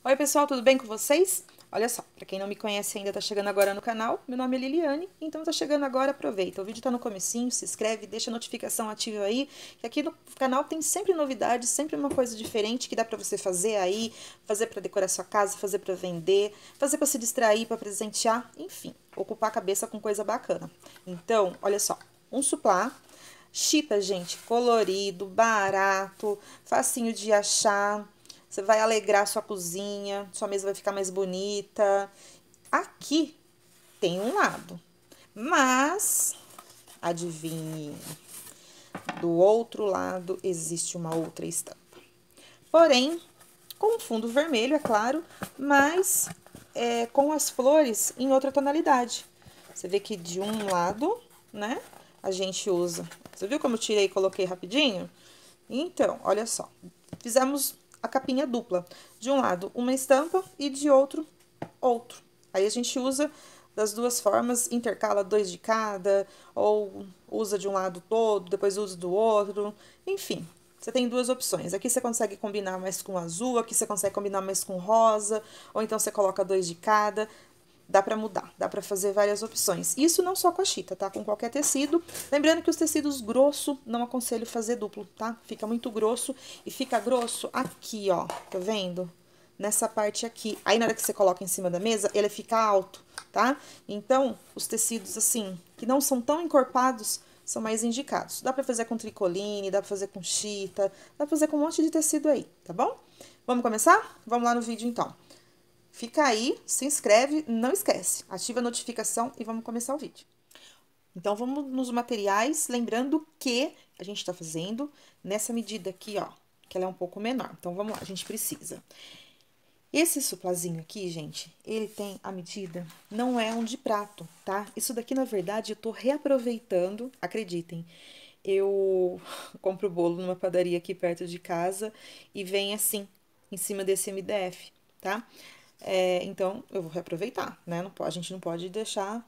Oi, pessoal, tudo bem com vocês? Olha só, para quem não me conhece ainda, tá chegando agora no canal, meu nome é Liliane, então tá chegando agora, aproveita. O vídeo tá no comecinho, se inscreve, deixa a notificação ativa aí, que aqui no canal tem sempre novidades, sempre uma coisa diferente que dá para você fazer aí, fazer para decorar sua casa, fazer para vender, fazer para se distrair, para presentear, enfim, ocupar a cabeça com coisa bacana. Então, olha só, um suplá, chita, gente, colorido, barato, facinho de achar. Você vai alegrar sua cozinha, sua mesa vai ficar mais bonita. Aqui tem um lado, mas adivinhe, do outro lado existe uma outra estampa. Porém, com um fundo vermelho, é claro, mas com as flores em outra tonalidade. Você vê que de um lado, né, a gente usa. Você viu como eu tirei e coloquei rapidinho? Então, olha só, fizemos a capinha dupla. De um lado, uma estampa e de outro, outro. Aí a gente usa das duas formas, intercala dois de cada, ou usa de um lado todo, depois usa do outro, enfim. Você tem duas opções. Aqui você consegue combinar mais com azul, aqui você consegue combinar mais com rosa, ou então você coloca dois de cada. Dá pra mudar, dá pra fazer várias opções. Isso não só com a chita, tá? Com qualquer tecido. Lembrando que os tecidos grosso, não aconselho fazer duplo, tá? Fica muito grosso e fica grosso aqui, ó. Tá vendo? Nessa parte aqui. Aí, na hora que você coloca em cima da mesa, ele fica alto, tá? Então, os tecidos, assim, que não são tão encorpados, são mais indicados. Dá pra fazer com tricoline, dá pra fazer com chita, dá pra fazer com um monte de tecido aí, tá bom? Vamos começar? Vamos lá no vídeo, então. Fica aí, se inscreve, não esquece, ativa a notificação e vamos começar o vídeo. Então, vamos nos materiais, lembrando que a gente tá fazendo nessa medida aqui, ó, que ela é um pouco menor. Então, vamos lá, a gente precisa. Esse suplazinho aqui, gente, ele tem a medida, não é um de prato, tá? Isso daqui, na verdade, eu tô reaproveitando, acreditem. Eu compro bolo numa padaria aqui perto de casa e vem assim, em cima desse MDF, tá? Então, eu vou reaproveitar, né? A gente não pode deixar,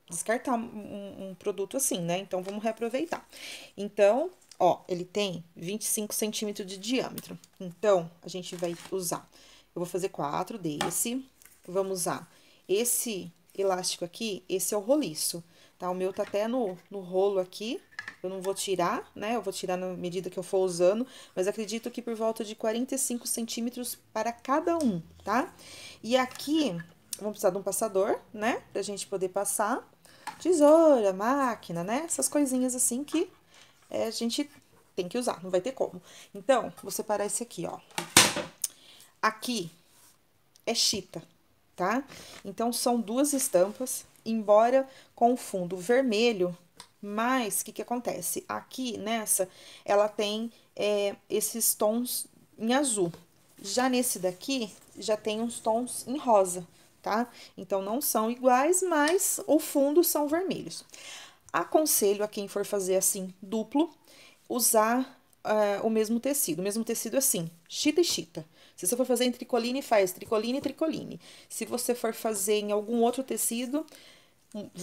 descartar um produto assim, né? Então, vamos reaproveitar. Então, ó, ele tem 25 centímetros de diâmetro. Então, a gente vai usar, eu vou fazer 4 desse. Vamos usar esse elástico aqui, esse é o roliço, tá? O meu tá até no rolo aqui. Eu não vou tirar, né? Eu vou tirar na medida que eu for usando, mas acredito que por volta de 45 centímetros para cada um, tá? E aqui, vamos precisar de um passador, né? Pra gente poder passar. Tesoura, máquina, né? Essas coisinhas assim que a gente tem que usar, não vai ter como. Então, vou separar esse aqui, ó. Aqui é chita, tá? Então, são duas estampas, embora com o fundo vermelho, mas o que acontece? Aqui nessa, ela tem esses tons em azul. Já nesse daqui, já tem uns tons em rosa, tá? Então, não são iguais, mas o fundo são vermelhos. Aconselho a quem for fazer assim, duplo, usar o mesmo tecido. O mesmo tecido assim, chita e chita. Se você for fazer em tricoline, faz tricoline e tricoline. Se você for fazer em algum outro tecido,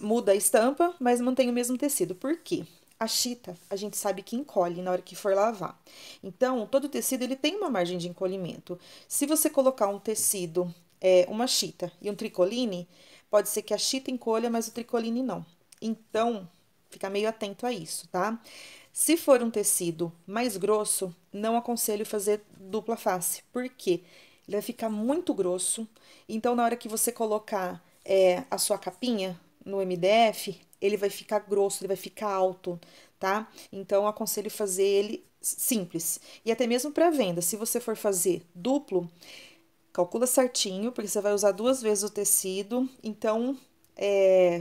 muda a estampa, mas mantém o mesmo tecido. Por quê? A chita, a gente sabe que encolhe na hora que for lavar. Então, todo tecido, ele tem uma margem de encolhimento. Se você colocar um tecido, uma chita e um tricoline, pode ser que a chita encolha, mas o tricoline não. Então, fica meio atento a isso, tá? Se for um tecido mais grosso, não aconselho fazer dupla face. Por quê? Ele vai ficar muito grosso. Então, na hora que você colocar a sua capinha no MDF, ele vai ficar grosso, ele vai ficar alto, tá? Então, eu aconselho fazer ele simples. E até mesmo para venda, se você for fazer duplo, calcula certinho, porque você vai usar 2 vezes o tecido. Então,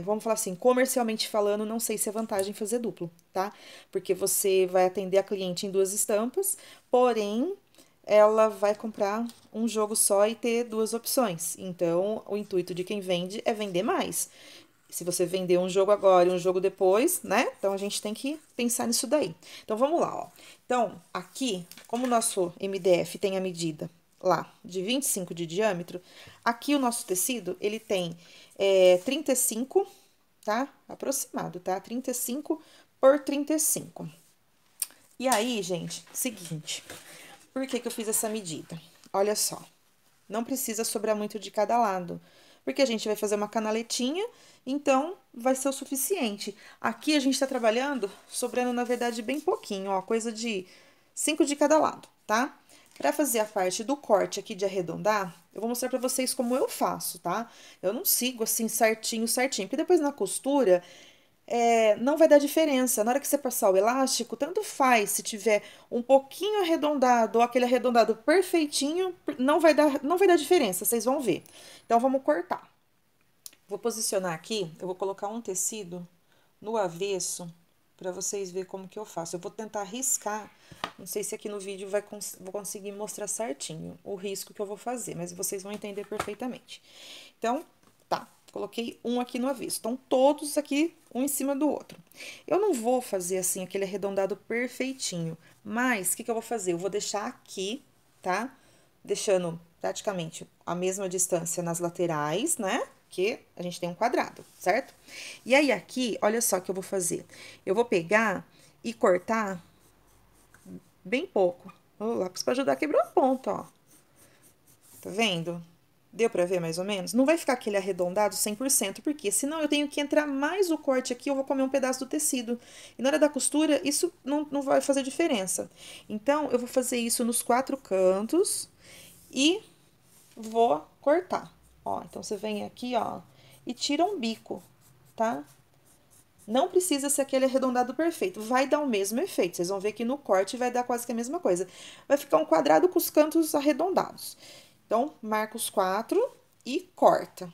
vamos falar assim, comercialmente falando, não sei se é vantagem fazer duplo, tá? Porque você vai atender a cliente em 2 estampas, porém, ela vai comprar um jogo só e ter 2 opções. Então, o intuito de quem vende é vender mais. Se você vender um jogo agora e um jogo depois, né? Então, a gente tem que pensar nisso daí. Então, vamos lá, ó. Então, aqui, como o nosso MDF tem a medida lá de 25 de diâmetro, aqui o nosso tecido, ele tem 35, tá? Aproximado, tá? 35 por 35. E aí, gente, seguinte, por que que eu fiz essa medida? Olha só, Não precisa sobrar muito de cada lado, porque a gente vai fazer uma canaletinha, então vai ser o suficiente. Aqui a gente tá trabalhando sobrando, na verdade, bem pouquinho, ó, coisa de 5 de cada lado, tá? Pra fazer a parte do corte aqui de arredondar, eu vou mostrar pra vocês como eu faço, tá? Eu não sigo assim certinho, certinho, porque depois na costura não vai dar diferença. Na hora que você passar o elástico, tanto faz se tiver um pouquinho arredondado ou aquele arredondado perfeitinho, não vai dar diferença, vocês vão ver. Então, vamos cortar. Vou posicionar aqui, eu vou colocar um tecido no avesso para vocês verem como que eu faço. Eu vou tentar riscar, não sei se aqui no vídeo vou conseguir mostrar certinho o risco que eu vou fazer, mas vocês vão entender perfeitamente. Então, tá, coloquei um aqui no avesso. Então, todos aqui, um em cima do outro. Eu não vou fazer assim, aquele arredondado perfeitinho, mas o que que eu vou fazer? Eu vou deixar aqui, tá? Deixando praticamente a mesma distância nas laterais, né? Que a gente tem um quadrado, certo? E aí, aqui, olha só o que eu vou fazer. Eu vou pegar e cortar bem pouco. O lápis pra ajudar a quebrar a ponta, ó. Tá vendo? Deu pra ver mais ou menos? Não vai ficar aquele arredondado 100%, porque senão eu tenho que entrar mais o corte aqui, eu vou comer um pedaço do tecido. E na hora da costura, isso não vai fazer diferença. Então, eu vou fazer isso nos 4 cantos e vou cortar. Ó, então, você vem aqui, ó, e tira um bico, tá? Não precisa ser aquele arredondado perfeito, vai dar o mesmo efeito. Vocês vão ver que no corte vai dar quase que a mesma coisa. Vai ficar um quadrado com os cantos arredondados. Então, marca os 4 e corta.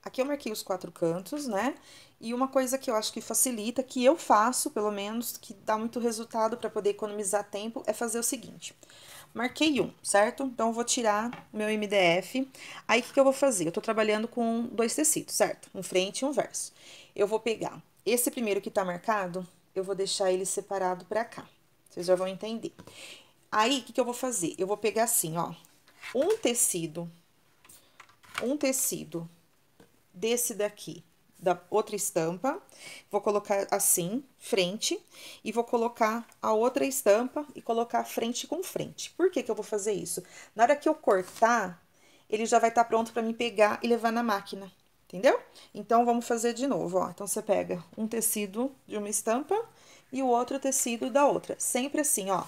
Aqui eu marquei os 4 cantos, né? E uma coisa que eu acho que facilita, que eu faço, pelo menos, que dá muito resultado para poder economizar tempo, é fazer o seguinte. Marquei um, certo? Então, eu vou tirar o meu MDF. Aí, o que que eu vou fazer? Eu tô trabalhando com 2 tecidos, certo? Um frente e um verso. Eu vou pegar esse primeiro que tá marcado, eu vou deixar ele separado pra cá. Vocês já vão entender. Aí, o que que eu vou fazer? Eu vou pegar assim, ó, um tecido desse daqui, da outra estampa, vou colocar assim, frente, e vou colocar a outra estampa e colocar frente com frente. Por que que eu vou fazer isso? Na hora que eu cortar, ele já vai estar pronto pra mim pegar e levar na máquina, entendeu? Então, vamos fazer de novo, ó. Então, você pega um tecido de uma estampa e o outro tecido da outra. Sempre assim, ó,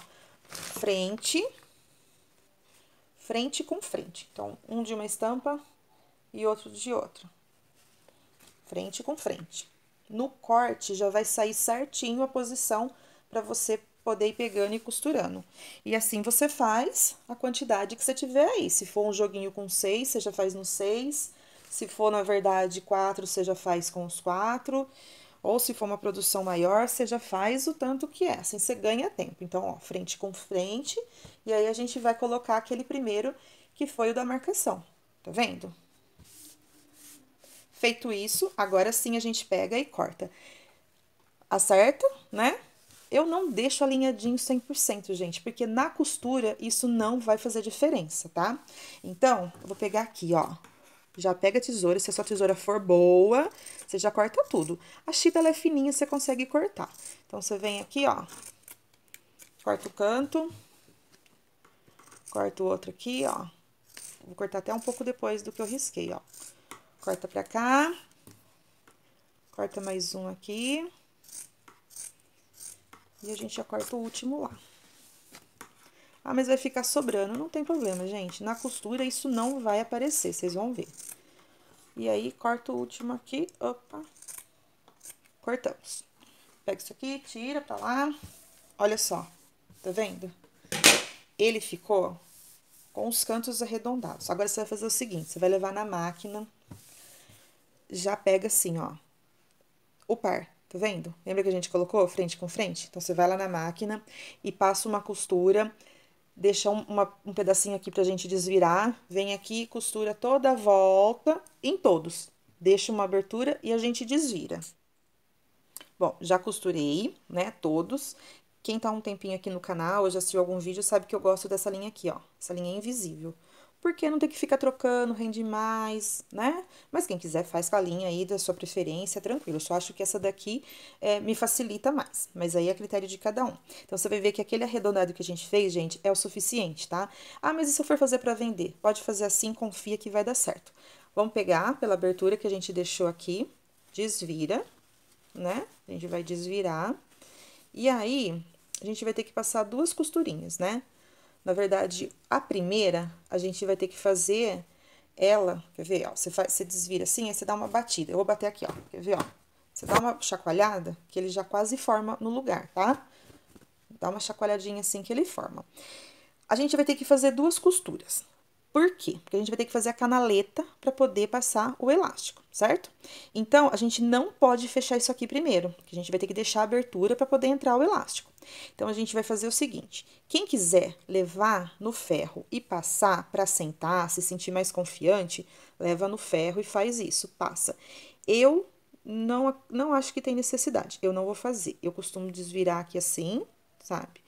frente com frente. Então, um de uma estampa e outro de outra. Frente com frente. No corte, já vai sair certinho a posição para você poder ir pegando e costurando. E assim você faz a quantidade que você tiver aí. Se for um joguinho com 6, você já faz no 6. Se for, na verdade, 4, você já faz com os 4. Ou se for uma produção maior, você já faz o tanto que é. Assim você ganha tempo. Então, ó, frente com frente. E aí, a gente vai colocar aquele primeiro que foi o da marcação. Tá vendo? Feito isso, agora sim a gente pega e corta. Acerta, né? Eu não deixo alinhadinho 100%, gente, porque na costura isso não vai fazer diferença, tá? Então, eu vou pegar aqui, ó. Já pega a tesoura, se a sua tesoura for boa, você já corta tudo. A chita, ela é fininha, você consegue cortar. Então, você vem aqui, ó, corta o canto, corta o outro aqui, ó. Vou cortar até um pouco depois do que eu risquei, ó. Corta pra cá, corta mais um aqui. E a gente já corta o último lá. Ah, mas vai ficar sobrando. Não tem problema, gente. Na costura isso não vai aparecer, vocês vão ver. E aí, corta o último aqui. Opa. Cortamos. Pega isso aqui, tira pra lá. Olha só. Tá vendo? Ele ficou com os cantos arredondados. Agora, você vai fazer o seguinte. Você vai levar na máquina. Já pega assim, ó. O par. Tá vendo? Lembra que a gente colocou frente com frente? Então, você vai lá na máquina e passa uma costura, deixa um pedacinho aqui pra gente desvirar, vem aqui e costura toda a volta em todos. Deixa uma abertura e a gente desvira. Bom, já costurei, né, todos. Quem tá um tempinho aqui no canal, ou já assistiu algum vídeo, sabe que eu gosto dessa linha aqui, ó. Essa linha é invisível. porque não tem que ficar trocando, rende mais, né? Mas quem quiser faz com a linha aí da sua preferência, tranquilo. Eu só acho que essa daqui me facilita mais, mas aí é critério de cada um. Então, você vai ver que aquele arredondado que a gente fez, gente, é o suficiente, tá? Ah, mas e se eu for fazer pra vender? Pode fazer assim, confia que vai dar certo. Vamos pegar pela abertura que a gente deixou aqui, desvira, né? A gente vai desvirar. E aí, a gente vai ter que passar 2 costurinhas, né? Na verdade, a primeira, a gente vai ter que fazer ela, quer ver, ó, você desvira assim, aí você dá uma batida. Eu vou bater aqui, ó, quer ver, ó. Você dá uma chacoalhada, que ele já quase forma no lugar, tá? Dá uma chacoalhadinha assim que ele forma. A gente vai ter que fazer 2 costuras. Por quê? Porque a gente vai ter que fazer a canaleta para poder passar o elástico, certo? Então, a gente não pode fechar isso aqui primeiro, porque a gente vai ter que deixar a abertura para poder entrar o elástico. Então, a gente vai fazer o seguinte: quem quiser levar no ferro e passar para sentar, se sentir mais confiante, leva no ferro e faz isso, passa. Eu não acho que tem necessidade, eu não vou fazer. Eu costumo desvirar aqui assim, sabe?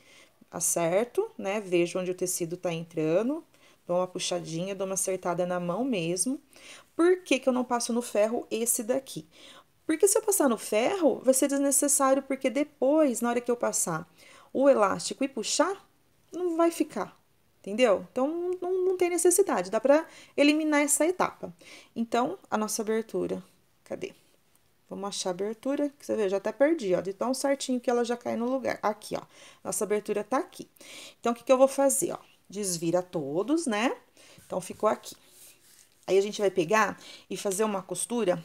Acerto, né? Vejo onde o tecido tá entrando, dou uma puxadinha, dou uma acertada na mão mesmo. Por que que eu não passo no ferro esse daqui? Porque se eu passar no ferro, vai ser desnecessário, porque depois, na hora que eu passar o elástico e puxar, não vai ficar, entendeu? Então, não tem necessidade, dá pra eliminar essa etapa. Então, a nossa abertura, cadê? Vamos achar a abertura, que você vê, já até perdi, ó, de tão certinho que ela já cai no lugar. Aqui, ó, nossa abertura tá aqui. Então, o que que eu vou fazer, ó? Desvira todos, né? Então, ficou aqui. Aí, a gente vai pegar e fazer uma costura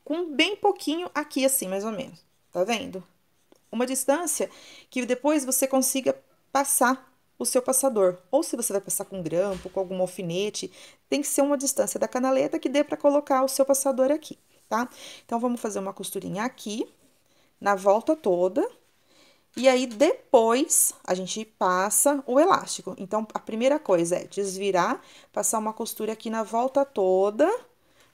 com bem pouquinho aqui, assim, mais ou menos. Tá vendo? Uma distância que depois você consiga passar o seu passador. Ou se você vai passar com grampo, com algum alfinete, tem que ser uma distância da canaleta que dê pra colocar o seu passador aqui, tá? Então, vamos fazer uma costurinha aqui, na volta toda. E aí, depois, a gente passa o elástico. Então, a primeira coisa é desvirar, passar uma costura aqui na volta toda,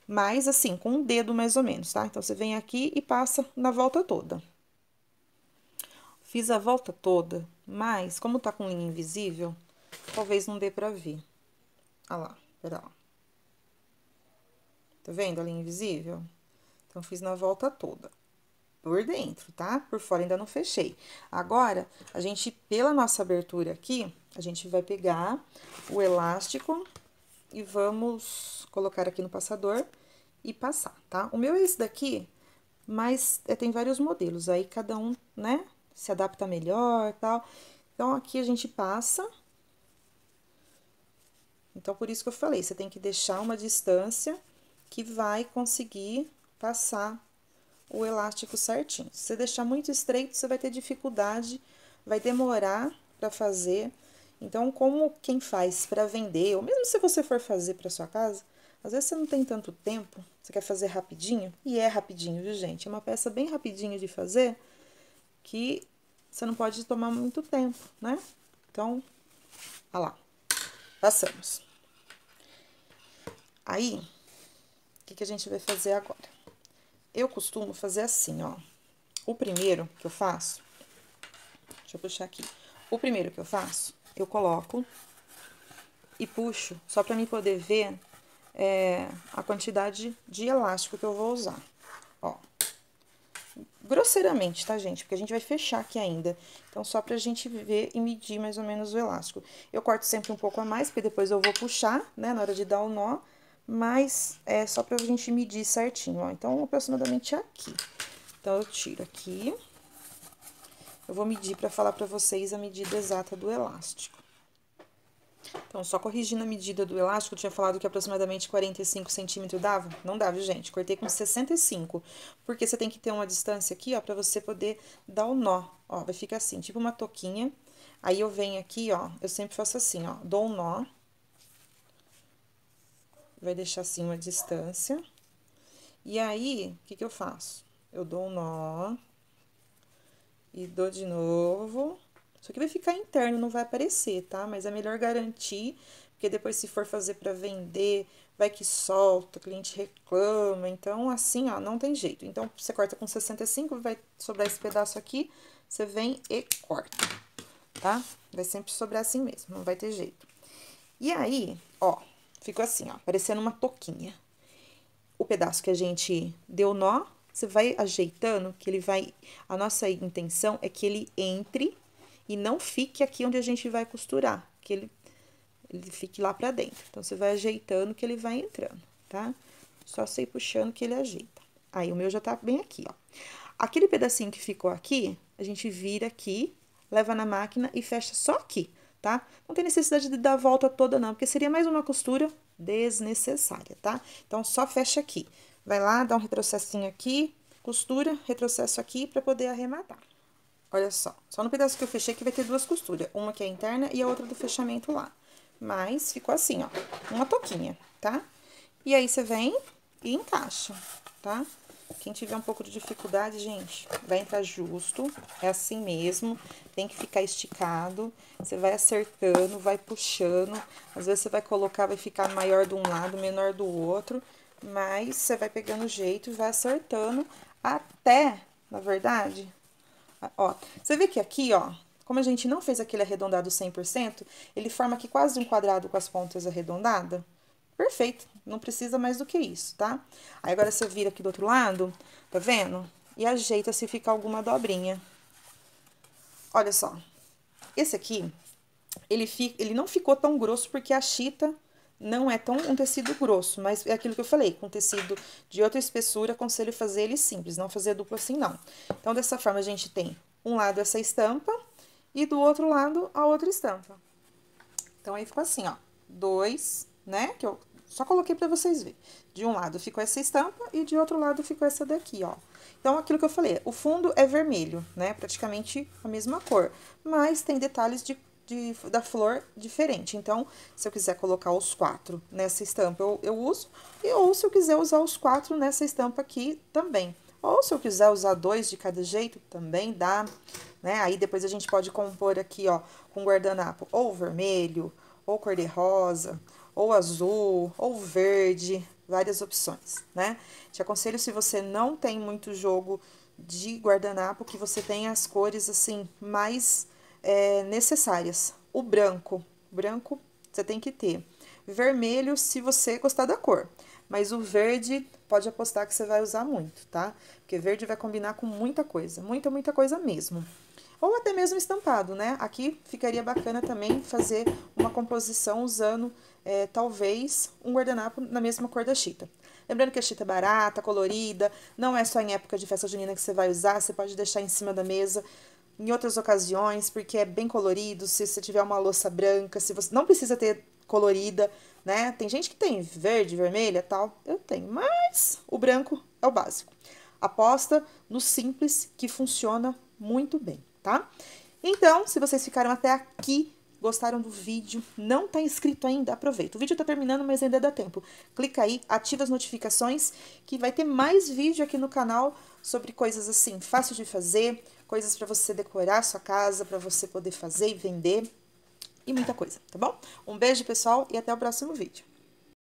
mas assim, com um dedo mais ou menos, tá? Então, você vem aqui e passa na volta toda. Fiz a volta toda, mas como tá com linha invisível, talvez não dê pra ver. Olha lá, pera lá. Tá vendo a linha invisível? Então, fiz na volta toda. Por dentro, tá? Por fora ainda não fechei. Agora, a gente, pela nossa abertura aqui, a gente vai pegar o elástico e vamos colocar aqui no passador e passar, tá? O meu é esse daqui, mas tem vários modelos, aí cada um, né, se adapta melhor e tal. Então, aqui a gente passa. Então, por isso que eu falei, você tem que deixar uma distância que vai conseguir passar o elástico certinho. Se você deixar muito estreito, você vai ter dificuldade, vai demorar para fazer. Então, como quem faz para vender, ou mesmo se você for fazer para sua casa, às vezes você não tem tanto tempo, você quer fazer rapidinho, e é rapidinho, viu, gente? É uma peça bem rapidinho de fazer, que você não pode tomar muito tempo, né? Então, olha lá, passamos. Aí, o que que a gente vai fazer agora? Eu costumo fazer assim, ó. O primeiro que eu faço, deixa eu puxar aqui. O primeiro que eu faço, eu coloco e puxo, só pra mim poder ver a quantidade de elástico que eu vou usar. Ó. Grosseiramente, tá, gente? Porque a gente vai fechar aqui ainda. Então, só pra gente ver e medir mais ou menos o elástico. Eu corto sempre um pouco a mais, porque depois eu vou puxar, né, na hora de dar o nó. Mas é só pra gente medir certinho, ó. Então, aproximadamente aqui. Então, eu tiro aqui. Eu vou medir pra falar pra vocês a medida exata do elástico. Então, só corrigindo a medida do elástico, eu tinha falado que aproximadamente 45 centímetros dava? Não dá, viu, gente? Cortei com 65, porque você tem que ter uma distância aqui, ó, pra você poder dar o nó. Ó, vai ficar assim, tipo uma touquinha. Aí, eu venho aqui, ó, eu sempre faço assim, ó, dou um nó. Vai deixar assim uma distância. E aí, o que que eu faço? Eu dou um nó. E dou de novo. Isso aqui vai ficar interno, não vai aparecer, tá? Mas é melhor garantir, porque depois se for fazer pra vender, vai que solta, o cliente reclama. Então, assim, ó, não tem jeito. Então, você corta com 65, vai sobrar esse pedaço aqui, você vem e corta, tá? Vai sempre sobrar assim mesmo, não vai ter jeito. E aí, Ó, ficou assim, ó, parecendo uma touquinha. O pedaço que a gente deu nó, você vai ajeitando, que ele vai... A nossa intenção é que ele entre e não fique aqui onde a gente vai costurar, que ele fique lá pra dentro. Então, você vai ajeitando que ele vai entrando, tá? Só você ir puxando que ele ajeita. Aí, o meu já tá bem aqui, ó. Aquele pedacinho que ficou aqui, a gente vira aqui, leva na máquina e fecha só aqui, tá? Não tem necessidade de dar a volta toda, não, porque seria mais uma costura desnecessária, tá? Então, só fecha aqui. Vai lá, dá um retrocessinho aqui, costura, retrocesso aqui pra poder arrematar. Olha só no pedaço que eu fechei que vai ter duas costuras, uma que é interna e a outra do fechamento lá. Mas ficou assim, ó, uma touquinha, tá? E aí, você vem e encaixa, tá? Quem tiver um pouco de dificuldade, gente, vai entrar justo, é assim mesmo, tem que ficar esticado, você vai acertando, vai puxando, às vezes você vai colocar, vai ficar maior de um lado, menor do outro, mas você vai pegando o jeito e vai acertando até, na verdade, ó, você vê que aqui, ó, como a gente não fez aquele arredondado 100%, ele forma aqui quase um quadrado com as pontas arredondadas. Perfeito, não precisa mais do que isso, tá? Aí, agora você vira aqui do outro lado, tá vendo? E ajeita se ficar alguma dobrinha. Olha só, esse aqui, ele não ficou tão grosso porque a chita não é tão um tecido grosso, mas é aquilo que eu falei, com tecido de outra espessura, aconselho fazer ele simples, não fazer duplo assim, não. Então, dessa forma, a gente tem um lado essa estampa e do outro lado a outra estampa. Então, aí ficou assim, ó, dois, né, que eu só coloquei pra vocês verem. De um lado ficou essa estampa e de outro lado ficou essa daqui, ó. Então, aquilo que eu falei, o fundo é vermelho, né, praticamente a mesma cor, mas tem detalhes da flor diferente. Então, se eu quiser colocar os 4 nessa estampa, eu uso, ou se eu quiser usar os 4 nessa estampa aqui também. Ou se eu quiser usar 2 de cada jeito, também dá, né? Aí, depois a gente pode compor aqui, ó, com guardanapo ou vermelho, ou cor-de-rosa, ou azul, ou verde, várias opções, né? Te aconselho, se você não tem muito jogo de guardanapo, que você tenha as cores, assim, mais necessárias. O branco você tem que ter. Vermelho, se você gostar da cor. Mas o verde, pode apostar que você vai usar muito, tá? Porque verde vai combinar com muita coisa, muita coisa mesmo. Ou até mesmo estampado, né? Aqui ficaria bacana também fazer uma composição usando, talvez, um guardanapo na mesma cor da chita. Lembrando que a chita é barata, colorida, não é só em época de festa junina que você vai usar, você pode deixar em cima da mesa em outras ocasiões, porque é bem colorido, se você tiver uma louça branca, se você não precisa ter colorida, né? Tem gente que tem verde, vermelha, tal, eu tenho, mas o branco é o básico. Aposta no simples, que funciona muito bem, tá? Então, se vocês ficaram até aqui, gostaram do vídeo, não tá inscrito ainda, aproveita. O vídeo tá terminando, mas ainda dá tempo. Clica aí, ativa as notificações, que vai ter mais vídeo aqui no canal sobre coisas assim, fáceis de fazer, coisas para você decorar a sua casa, para você poder fazer e vender, e muita coisa, tá bom? Um beijo, pessoal, e até o próximo vídeo.